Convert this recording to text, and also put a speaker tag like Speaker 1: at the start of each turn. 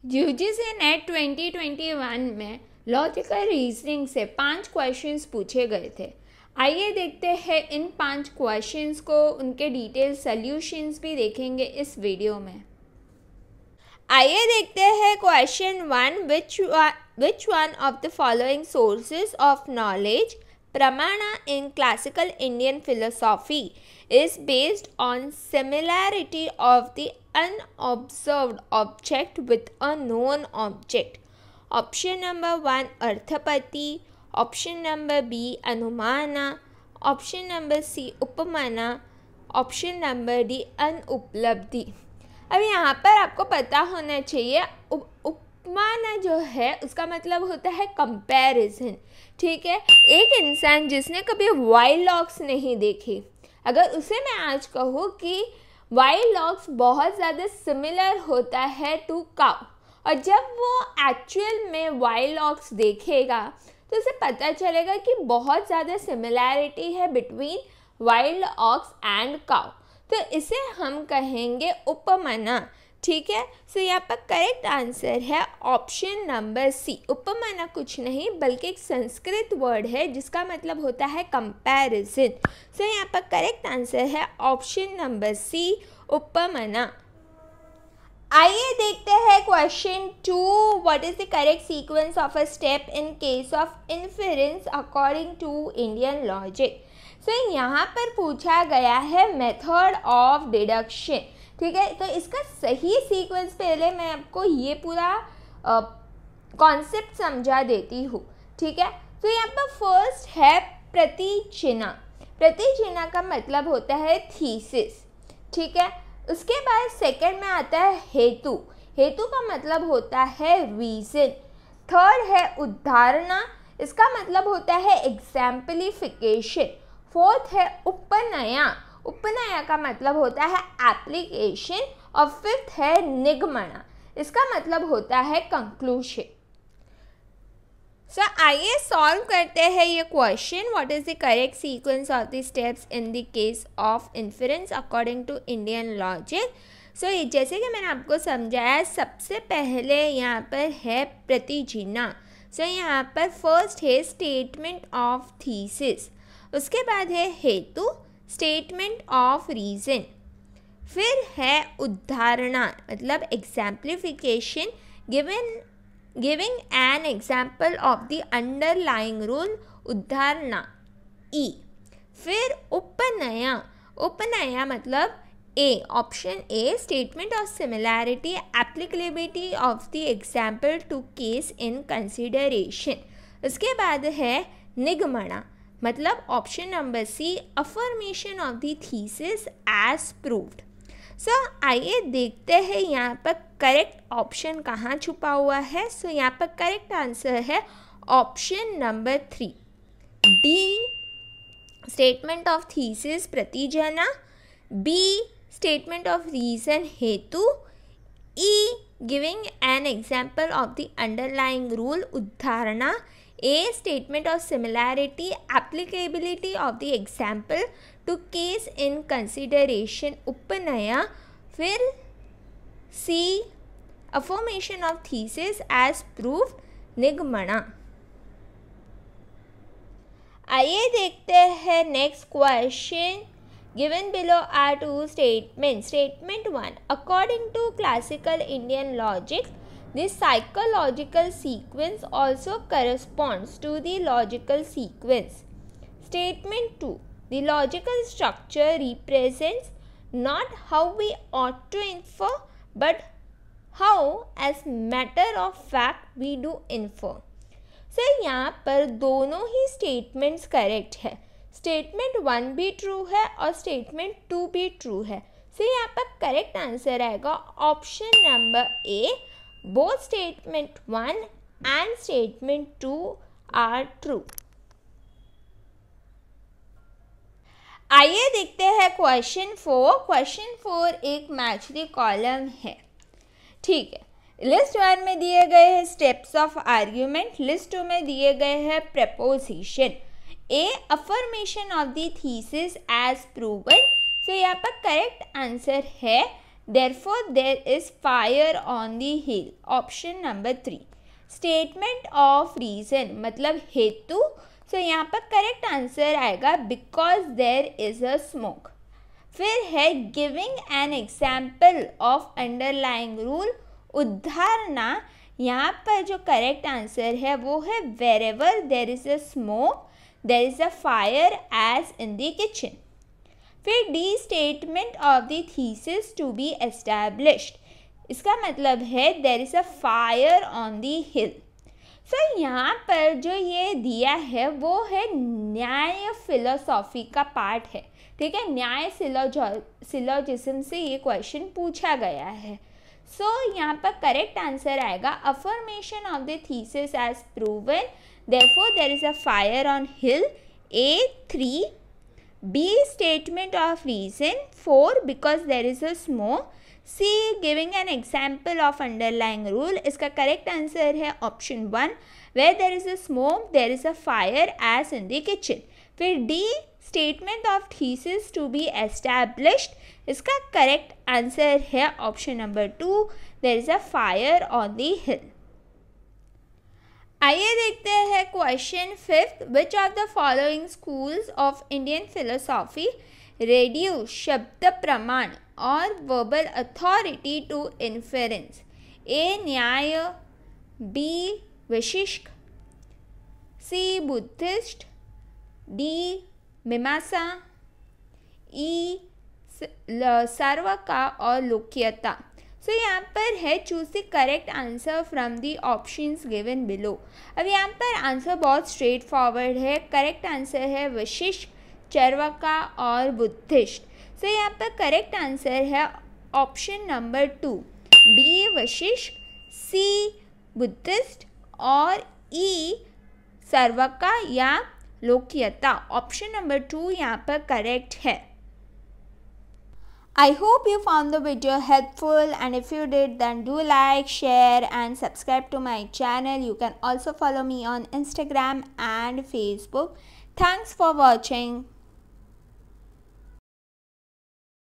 Speaker 1: UGC net 2021 में logical reasoning से 5 questions पूछे गए थे। आइए देखते हैं इन 5 क्वेश्चंस को, उनके डिटेल सॉल्यूशंस भी देखेंगे इस वीडियो में। आइए देखते हैं question 1, which one of the following sources of knowledge Pramana in classical Indian philosophy is based on similarity of the unobserved object with a known object. Option number 1 अर्थपति, option number B अनुमाना, option number C उपमाना, option number D अनुपलब्धि। अब यहाँ पर आपको पता होना चाहिए उपमाना जो है उसका मतलब होता है कंपैरिजन। ठीक है, एक इंसान जिसने कभी वाइल्ड डॉग्स नहीं देखी, अगर उसे मैं आज कहूँ कि वाइल्ड डॉग्स बहुत ज़्यादा सिमिलर होता है टू काउ, और जब वो एक्चुअल में वाइल्ड डॉग्स देखेगा तो उसे पता चलेगा कि बहुत ज़्यादा सिमिलैरिटी है between wild dogs and cow, तो इसे हम कहेंगे उपमाना। ठीक है, सो यहाँ पर करेक्ट आंसर है ऑप्शन नंबर सी। उपमाना कुछ नहीं बल्कि एक संस्कृत वर्ड है जिसका मतलब होता है कंपैरिजन। सो यहाँ पर करेक्ट आंसर है ऑप्शन नंबर सी उपमाना। आइए देखते हैं question 2, what is the correct sequence of a step in case of inference according to Indian logic. So यहाँ पर पूछा गया है मेथड ऑफ डिडक्शन। ठीक है, तो इसका सही सीक्वेंस पहले मैं आपको ये पूरा कॉन्सेप्ट समझा देती हूँ। ठीक है, तो यहाँ पर फर्स्ट है प्रतिचिह्न। प्रतिचिह्न का मतलब होता है थीसिस। ठीक है, उसके बाद सेकंड में आता है हेतु। हेतु का मतलब होता है रीजन। थर्ड है उदाहरणा, इसका मतलब होता है एग्जाम्पलिफिकेशन। फोर्थ है उपनया, उपनया का मतलब होता है एप्लीकेशन। और फिफ्थ है निगमना, इसका मतलब होता है कंक्लूजन। सो आइए सॉल्व करते हैं ये question, what is the correct sequence of the steps in the case of inference according to Indian logic. So जैसे कि मैंने आपको समझाया, सबसे पहले यहाँ पर है प्रतिचिह्न। सो यहाँ पर फर्स्ट है स्टेटमेंट ऑफ थीसिस, उसके बाद है हेतु, स्टेटमेंट ऑफ रीजन, फिर है उदाहरणा मतलब exemplification, giving an example of the underlying rule, उदाहरणा ई, फिर उपनया, उपनया मतलब A, option A, statement of similarity, applicability of the example to case in consideration. उसके बाद है निगमना मतलब option number C, affirmation of the thesis as proved. So आइए देखते हैं यहाँ पर करेक्ट ऑप्शन कहाँ छुपा हुआ है। सो यहाँ पर करेक्ट आंसर है option number 3, D, statement of thesis प्रतिचिह्न, बी, स्टेटमेंट ऑफ रीजन हेतु, E, giving an example of the underlying rule, उदाहरणा, A, statement of similarity, applicability of the example to case in consideration, upanaya, फिर C, affirmation of thesis as proof, निगमना। आइए देखते हैं next question. Given below are two statements. Statement 1, according to classical Indian logic, this psychological sequence also corresponds to the logical sequence. Statement 2, the logical structure represents not how we ought to infer, but how as matter of fact we do infer. So यहाँ पर दोनों ही statements correct है। Statement 1 भी true है और statement 2 भी true है। So यहाँ पर करेक्ट आंसर आएगा option number A, both statement 1 and statement 2 are true. आइए देखते हैं क्वेश्चन 4। क्वेश्चन 4 एक मैच द कॉलम है। ठीक है, लिस्ट 1 में दिए गए हैं स्टेप्स ऑफ आर्ग्यूमेंट, लिस्ट 2 में दिए गए हैं proposition. A affirmation of the thesis as proven. So यहाँ पर करेक्ट आंसर है therefore there is fire on the hill, option number 3। Statement of reason मतलब हेतु, सो यहाँ पर करेक्ट आंसर आएगा because there is a smoke. फिर है giving an example of underlying rule, उदाहरणा, यहाँ पर जो करेक्ट आंसर है वो है wherever there is a smoke there is a fire as in the kitchen. फिर D statement of the thesis to be established, इसका मतलब है there is a fire on the hill. So यहाँ पर जो ये दिया है वो है न्याय फिलोसॉफी का पार्ट है, ठीक है। न्याय सिलोजिज्म से ये क्वेश्चन पूछा गया है। सो यहाँ पर करेक्ट आंसर आएगा affirmation of the thesis as proven therefore there is a fire on hill, A3। B statement of reason, 4 because there is a smoke, C giving an example of underlying rule, इसका correct answer है option 1 where there is a smoke there is a fire as in the kitchen। फिर D statement of thesis to be established, इसका correct answer है option number 2 there is a fire on the hill। आइए देखते हैं question 5th, which of the following schools of Indian philosophy reduce शब्द प्रमाण और verbal authority to inference. ए न्याय, B Vashishtha, सी Buddhist, D मीमांसा, ई सार्वका और लोक्यता। सो यहाँ पर है choose the correct answer from the options given below. अब यहाँ पर आंसर बहुत स्ट्रेट फॉरवर्ड है, करेक्ट आंसर है वशिष्ठ, चार्वाका और बुद्धिस्ट। सो यहाँ पर करेक्ट आंसर है ऑप्शन नंबर 2 बी वशिष्ठ, सी बुद्धिस्ट और ई चार्वाका या लोक्यता। ऑप्शन नंबर 2 यहाँ पर करेक्ट है। I hope you found the video helpful, and if you did then do like, share and subscribe to my channel. You can also follow me on Instagram and Facebook. Thanks for watching.